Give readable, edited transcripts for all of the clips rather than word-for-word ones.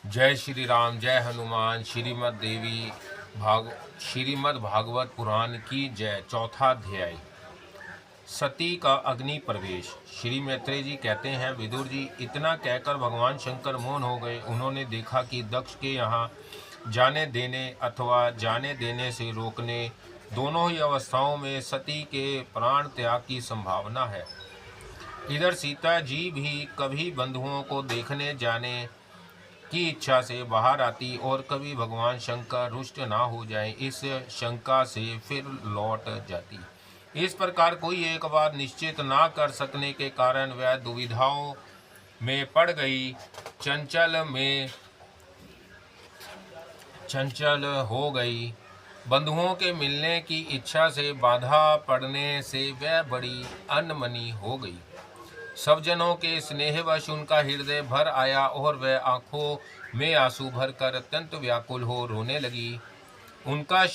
जय श्री राम, जय हनुमान। श्रीमद् भागवत पुराण की जय। चौथा अध्याय, सती का अग्नि प्रवेश। श्री मैत्रेय जी कहते हैं, विदुर जी, इतना कहकर भगवान शंकर मौन हो गए। उन्होंने देखा कि दक्ष के यहाँ जाने देने अथवा जाने देने से रोकने, दोनों ही अवस्थाओं में सती के प्राण त्याग की संभावना है। इधर सीता जी भी कभी बंधुओं को देखने जाने की इच्छा से बाहर आती और कभी भगवान शंकर रुष्ट ना हो जाए इस शंका से फिर लौट जाती। इस प्रकार कोई एक बात निश्चित ना कर सकने के कारण वह दुविधाओं में पड़ गई। चंचल हो गई। बंधुओं के मिलने की इच्छा से बाधा पड़ने से वह बड़ी अनमनी हो गई। सब जनों के स्नेहवश उनका हृदय भर आया और वह आंखों में आंसू भरकर अत्यंत व्याकुल हो रोने लगी। उनका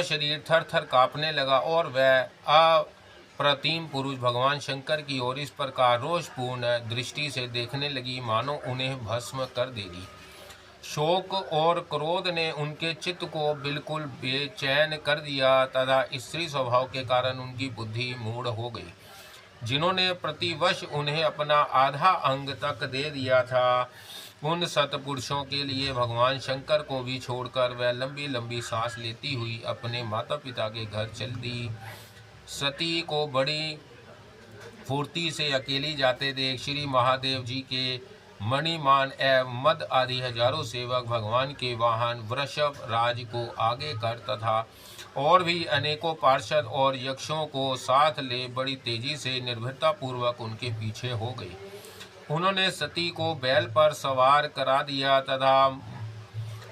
शरीर थर थर कांपने लगा और वह अप्रतिम पुरुष भगवान शंकर की ओर इस प्रकार रोषपूर्ण दृष्टि से देखने लगी मानो उन्हें भस्म कर देगी। शोक और क्रोध ने उनके चित्त को बिल्कुल बेचैन कर दिया तथा स्त्री स्वभाव के कारण उनकी बुद्धि मूढ़ हो गई। जिन्होंने प्रतिवश उन्हें अपना आधा अंग तक दे दिया था, उन सतपुरुषों के लिए भगवान शंकर को भी छोड़कर वह लंबी लंबी सांस लेती हुई अपने माता पिता के घर चल दी। सती को बड़ी फुर्ती से अकेली जाते देख श्री महादेव जी के मणिमान एवं मद आदि हजारों सेवक भगवान के वाहन वृषभ राज को आगे कर तथा और भी अनेकों पार्षद और यक्षों को साथ ले बड़ी तेजी से निर्भयता पूर्वक उनके पीछे हो गई। उन्होंने सती को बैल पर सवार करा दिया तथा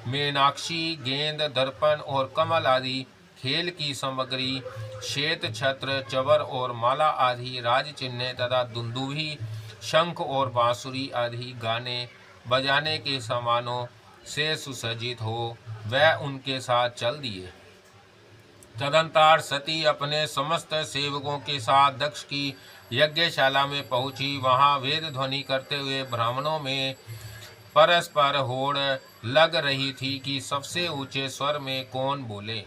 मीनाक्षी, गेंद, दर्पण और कमल आदि खेल की सामग्री, श्वेत छत्र, चवर और माला आदि राज चिन्ह तथा दुंदुभी, शंख और बांसुरी आदि गाने बजाने के सामानों से सुसज्जित हो वह उनके साथ चल दिए। तदंतर सती अपने समस्त सेवकों के साथ दक्ष की यज्ञशाला में पहुंची। वहां वेद ध्वनि करते हुए ब्राह्मणों में परस्पर होड़ लग रही थी कि सबसे ऊंचे स्वर में कौन बोले।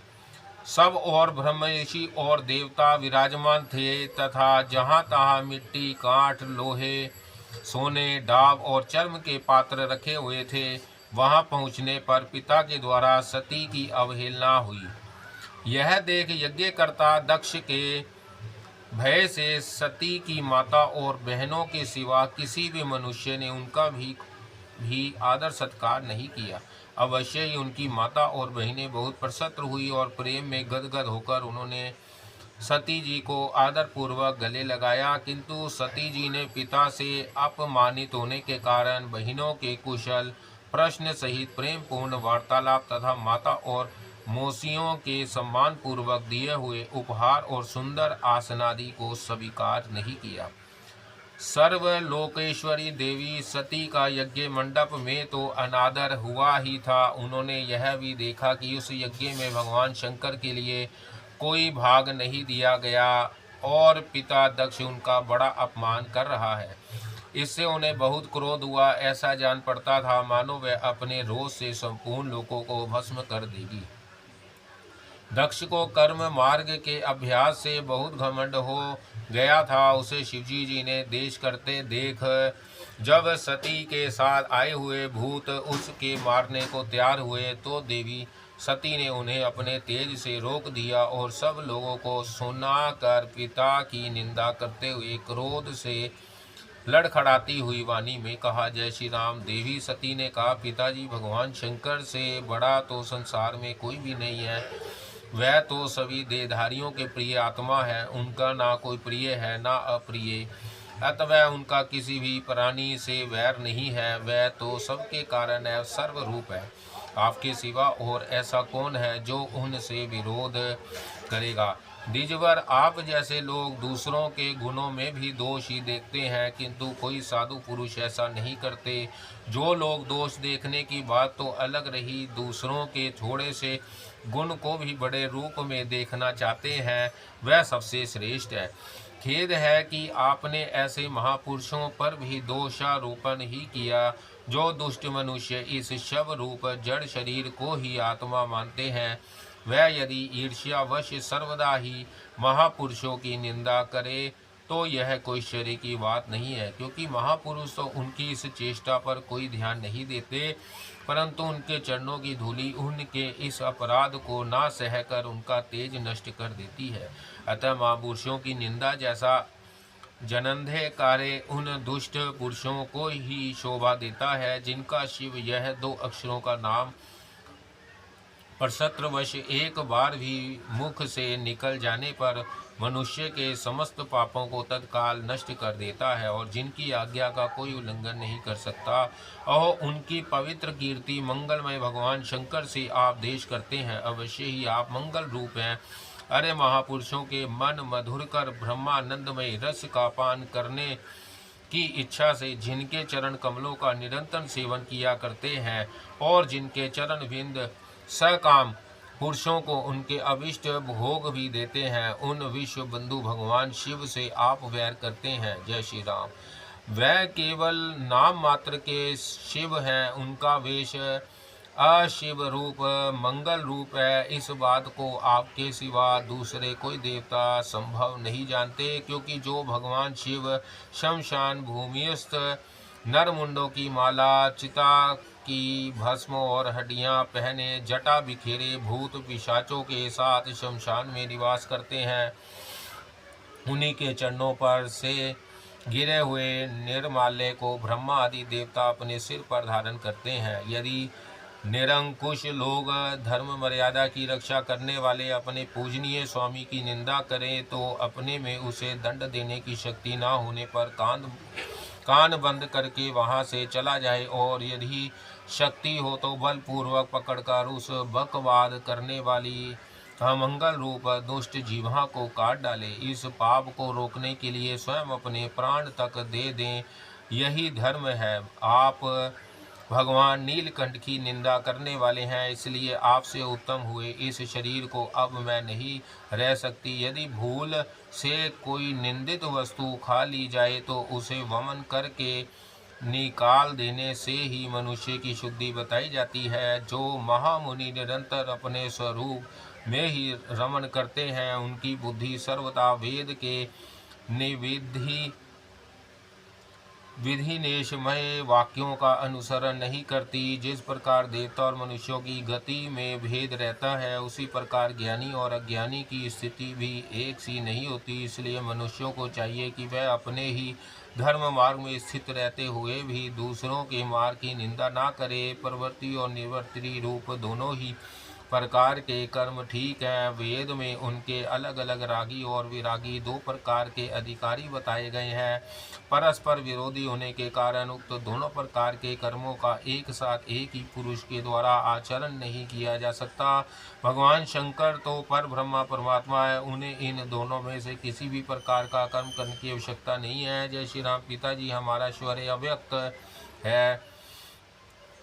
सब और ब्रह्मऋषि और देवता विराजमान थे तथा जहाँ तहाँ मिट्टी, काठ, लोहे, सोने, डाब और चर्म के पात्र रखे हुए थे। वहाँ पहुँचने पर पिता के द्वारा सती की अवहेलना हुई। यह देख यज्ञकर्ता दक्ष के भय से सती की माता और बहनों के सिवा किसी भी मनुष्य ने उनका भी आदर सत्कार नहीं किया। अवश्य ही उनकी माता और बहनें बहुत प्रसन्न हुई और प्रेम में गदगद होकर उन्होंने सती जी को आदर पूर्वक गले लगाया। किंतु सती जी ने पिता से अपमानित होने के कारण बहनों के कुशल प्रश्न सहित प्रेम पूर्ण वार्तालाप तथा माता और मौसियों के सम्मान पूर्वक दिए हुए उपहार और सुंदर आसनादि को स्वीकार नहीं किया। सर्वलोकेश्वरी देवी सती का यज्ञ मंडप में तो अनादर हुआ ही था। उन्होंने यह भी देखा कि उस यज्ञ में भगवान शंकर के लिए कोई भाग नहीं दिया गया और पिता दक्ष उनका बड़ा अपमान कर रहा है। इससे उन्हें बहुत क्रोध हुआ। ऐसा जान पड़ता था मानो वह अपने रोष से संपूर्ण लोगों को भस्म कर देगी। दक्ष को कर्म मार्ग के अभ्यास से बहुत घमंड हो गया था। उसे शिवजी जी ने देश करते देख जब सती के साथ आए हुए भूत उसके मारने को तैयार हुए तो देवी सती ने उन्हें अपने तेज से रोक दिया और सब लोगों को सुनाकर पिता की निंदा करते हुए क्रोध से लड़खड़ाती हुई वाणी में कहा, जय श्री राम। देवी सती ने कहा, पिताजी, भगवान शंकर से बड़ा तो संसार में कोई भी नहीं है। वह तो सभी देहधारियों के प्रिय आत्मा है। उनका ना कोई प्रिय है ना अप्रिय, अतः उनका किसी भी प्राणी से वैर नहीं है। वह तो सबके कारण है, सर्वरूप है। आपके सिवा और ऐसा कौन है जो उनसे विरोध करेगा। द्विजवर, आप जैसे लोग दूसरों के गुणों में भी दोष ही देखते हैं, किंतु कोई साधु पुरुष ऐसा नहीं करते। जो लोग दोष देखने की बात तो अलग रही, दूसरों के थोड़े से गुण को भी बड़े रूप में देखना चाहते हैं, वह सबसे श्रेष्ठ है। खेद है कि आपने ऐसे महापुरुषों पर भी दोषारोपण ही किया, जो दुष्ट मनुष्य इस शव रूप जड़ शरीर को ही आत्मा मानते हैं। वह यदि ईर्ष्यावश सर्वदा ही महापुरुषों की निंदा करे तो यह कोई आश्चर्य की बात नहीं है, क्योंकि महापुरुष तो उनकी इस चेष्टा पर कोई ध्यान नहीं देते, परंतु उनके चरणों की धूलि उनके इस अपराध को ना सहकर उनका तेज नष्ट कर देती है। अतः महापुरुषों की निंदा जैसा जनंधे कार्य उन दुष्ट पुरुषों को ही शोभा देता है, जिनका शिव यह 2 अक्षरों का नाम परसत्रवश एक बार भी मुख से निकल जाने पर मनुष्य के समस्त पापों को तत्काल नष्ट कर देता है, और जिनकी आज्ञा का कोई उल्लंघन नहीं कर सकता। और उनकी पवित्र कीर्ति मंगलमय भगवान शंकर से आप देश करते हैं। अवश्य ही आप मंगल रूप हैं। अरे महापुरुषों के मन मधुर कर ब्रह्मानंदमय रस का पान करने की इच्छा से जिनके चरण कमलों का निरंतर सेवन किया करते हैं, और जिनके चरण बिंद सकाम पुरुषों को उनके अभिष्ट भोग भी देते हैं, उन विश्व बंधु भगवान शिव से आप वैर करते हैं। जय श्री राम। वह केवल नाम मात्र के शिव हैं, उनका वेश अशिव रूप मंगल रूप है। इस बात को आपके सिवा दूसरे कोई देवता संभव नहीं जानते, क्योंकि जो भगवान शिव शमशान भूमिस्थ नरमुंडों की माला, चिता की भस्म और हड्डियां पहने, जटा बिखेरे भूत पिशाचों के साथ शमशान में निवास करते हैं, उन्हीं के चरणों पर से गिरे हुए निर्माल्य को ब्रह्मा आदि देवता अपने सिर पर धारण करते हैं। यदि निरंकुश लोग धर्म मर्यादा की रक्षा करने वाले अपने पूजनीय स्वामी की निंदा करें, तो अपने में उसे दंड देने की शक्ति न होने पर कान बंद करके वहां से चला जाए, और यदि शक्ति हो तो बलपूर्वक पकड़कर उस बकवाद करने वाली अमंगल रूप दुष्ट जीवा को काट डाले। इस पाप को रोकने के लिए स्वयं अपने प्राण तक दे दें, यही धर्म है। आप भगवान नीलकंठ की निंदा करने वाले हैं, इसलिए आपसे उत्तम हुए इस शरीर को अब मैं नहीं रह सकती। यदि भूल से कोई निंदित वस्तु खा ली जाए तो उसे वमन करके निकाल देने से ही मनुष्य की शुद्धि बताई जाती है। जो महामुनि निरंतर अपने स्वरूप में ही रमण करते हैं, उनकी बुद्धि सर्वदा वेद के विधिनेशमय वाक्यों का अनुसरण नहीं करती। जिस प्रकार देवता और मनुष्यों की गति में भेद रहता है, उसी प्रकार ज्ञानी और अज्ञानी की स्थिति भी एक सी नहीं होती। इसलिए मनुष्यों को चाहिए कि वह अपने ही धर्म मार्ग में स्थित रहते हुए भी दूसरों के मार्ग की निंदा ना करे। प्रवृत्ति और निवृत्ति रूप दोनों ही प्रकार के कर्म ठीक हैं। वेद में उनके अलग अलग रागी और विरागी 2 प्रकार के अधिकारी बताए गए हैं। परस्पर विरोधी होने के कारण उक्त दोनों प्रकार के कर्मों का एक साथ एक ही पुरुष के द्वारा आचरण नहीं किया जा सकता। भगवान शंकर तो पर ब्रह्मा परमात्मा है, उन्हें इन दोनों में से किसी भी प्रकार का कर्म करने की आवश्यकता नहीं है। जय श्री राम। पिताजी, हमारा ऐश्वर्य अव्यक्त है।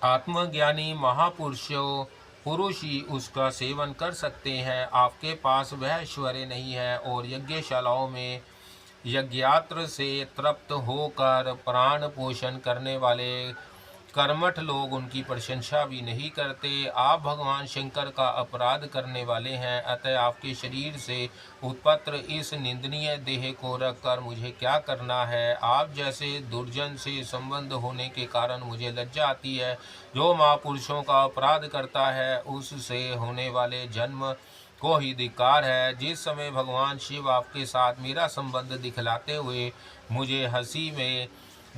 आत्मज्ञानी महापुरुषों पुरुष ही उसका सेवन कर सकते हैं। आपके पास वह ऐश्वर्य नहीं है, और यज्ञशालाओं में यज्ञात्र से तृप्त होकर प्राण पोषण करने वाले कर्मठ लोग उनकी प्रशंसा भी नहीं करते। आप भगवान शंकर का अपराध करने वाले हैं, अतः आपके शरीर से उत्पन्न इस निंदनीय देह को रखकर मुझे क्या करना है। आप जैसे दुर्जन से संबंध होने के कारण मुझे लज्जा आती है। जो महापुरुषों का अपराध करता है, उससे होने वाले जन्म को ही धिक्कार है। जिस समय भगवान शिव आपके साथ मेरा संबंध दिखलाते हुए मुझे हंसी में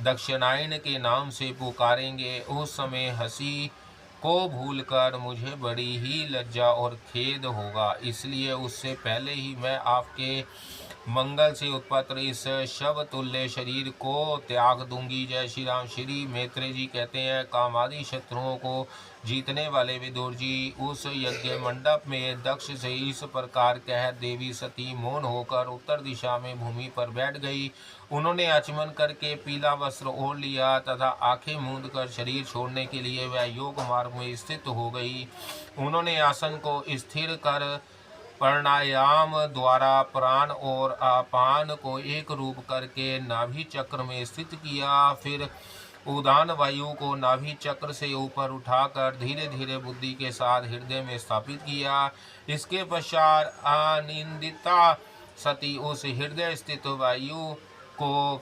दक्षिणायन के नाम से पुकारेंगे, उस समय हंसी को भूलकर मुझे बड़ी ही लज्जा और खेद होगा। इसलिए उससे पहले ही मैं आपके मंगल से उत्पन्न इस शव तुल्य शरीर को त्याग दूंगी। जय श्री राम। श्री मैत्रेय जी कहते हैं, कामादि शत्रुओं को जीतने वाले विदुर जी उस यज्ञ मंडप में दक्ष से इस प्रकार कह देवी सती मौन होकर उत्तर दिशा में भूमि पर बैठ गई। उन्होंने आचमन करके पीला वस्त्र ओढ़ लिया तथा आंखें मूंद कर शरीर छोड़ने के लिए वह योग मार्ग में स्थित हो गई। उन्होंने आसन को स्थिर कर प्राणायाम द्वारा प्राण और अपान को एक रूप करके नाभि चक्र में स्थित किया। फिर उदान वायु को नाभि चक्र से ऊपर उठाकर धीरे धीरे बुद्धि के साथ हृदय में स्थापित किया। इसके पश्चात आनंदिता सती उस हृदय स्थित वायु को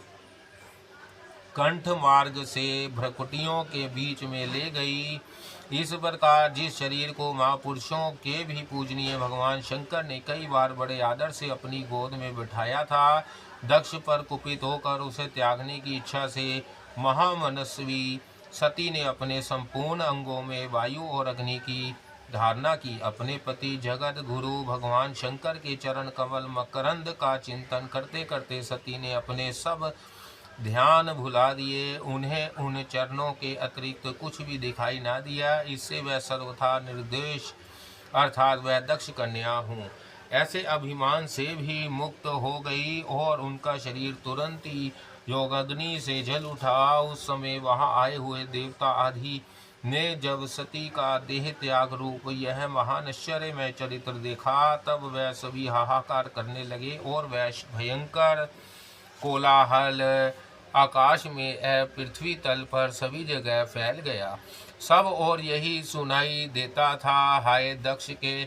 कंठ मार्ग से भ्रकुटियों के बीच में ले गई। इस प्रकार जिस शरीर को महापुरुषों के भी पूजनीय भगवान शंकर ने कई बार बड़े आदर से अपनी गोद में बिठाया था, दक्ष पर कुपित होकर उसे त्यागने की इच्छा से महामनस्वी सती ने अपने संपूर्ण अंगों में वायु और अग्नि की धारणा की। अपने पति जगत गुरु भगवान शंकर के चरण कमल मकरंद का चिंतन करते करते सती ने अपने सब ध्यान भुला दिए। उन्हें उन चरणों के अतिरिक्त कुछ भी दिखाई ना दिया। इससे वह सर्वथा निर्देश अर्थात वह दक्ष कन्या हूँ ऐसे अभिमान से भी मुक्त हो गई और उनका शरीर तुरंत ही योगाग्नि से जल उठा। उस समय वहां आए हुए देवता आदि ने जब सती का देह त्याग रूप यह महानश्चर्यमय चरित्र देखा, तब वह सभी हाहाकार करने लगे और वह भयंकर कोलाहल आकाश में पृथ्वी तल पर सभी जगह फैल गया। सब और यही सुनाई देता था, हाय दक्ष के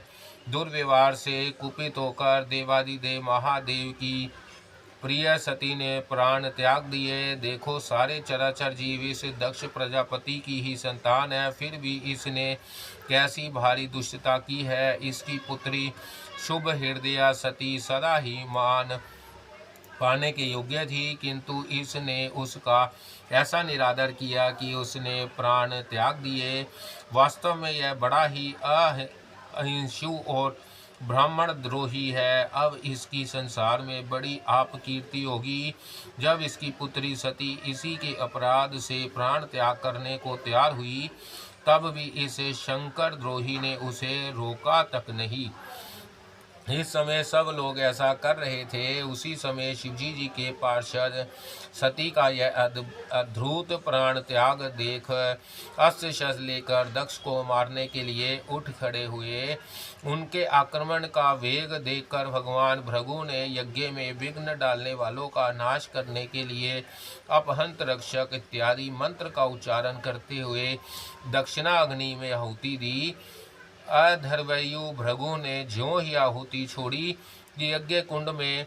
दुर्व्यवहार से कुपित होकर देवादिदेव महादेव की प्रिय सती ने प्राण त्याग दिए। देखो सारे चराचर जीव इस दक्ष प्रजापति की ही संतान है, फिर भी इसने कैसी भारी दुष्टता की है। इसकी पुत्री शुभ हृदया सती सदा ही मान पाने के योग्य थी, किंतु इसने उसका ऐसा निरादर किया कि उसने प्राण त्याग दिए। वास्तव में यह बड़ा ही अहिंसु और ब्राह्मण द्रोही है। अब इसकी संसार में बड़ी अपकीर्ति होगी। जब इसकी पुत्री सती इसी के अपराध से प्राण त्याग करने को तैयार हुई, तब भी इस शंकर द्रोही ने उसे रोका तक नहीं। इस समय सब लोग ऐसा कर रहे थे। उसी समय शिवजी जी के पार्षद सती का यह अद्भुत प्राण त्याग देख अस्त्र शस्त्र लेकर दक्ष को मारने के लिए उठ खड़े हुए। उनके आक्रमण का वेग देखकर भगवान भृगु ने यज्ञ में विघ्न डालने वालों का नाश करने के लिए अपहंत रक्षक इत्यादि मंत्र का उच्चारण करते हुए दक्षिणा अग्नि में आहुति दी। अधर्वयु भृगु ने ज्यों ही आहुति छोड़ी कि यज्ञ कुंड में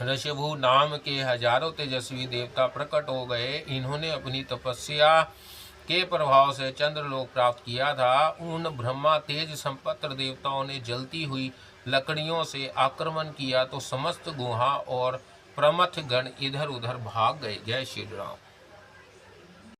ऋषभु नाम के हजारों तेजस्वी देवता प्रकट हो गए। इन्होंने अपनी तपस्या के प्रभाव से चंद्रलोक प्राप्त किया था। उन ब्रह्मा तेज संपन्न देवताओं ने जलती हुई लकड़ियों से आक्रमण किया तो समस्त गुहा और प्रमथ गण इधर उधर भाग गए। जय श्री राम।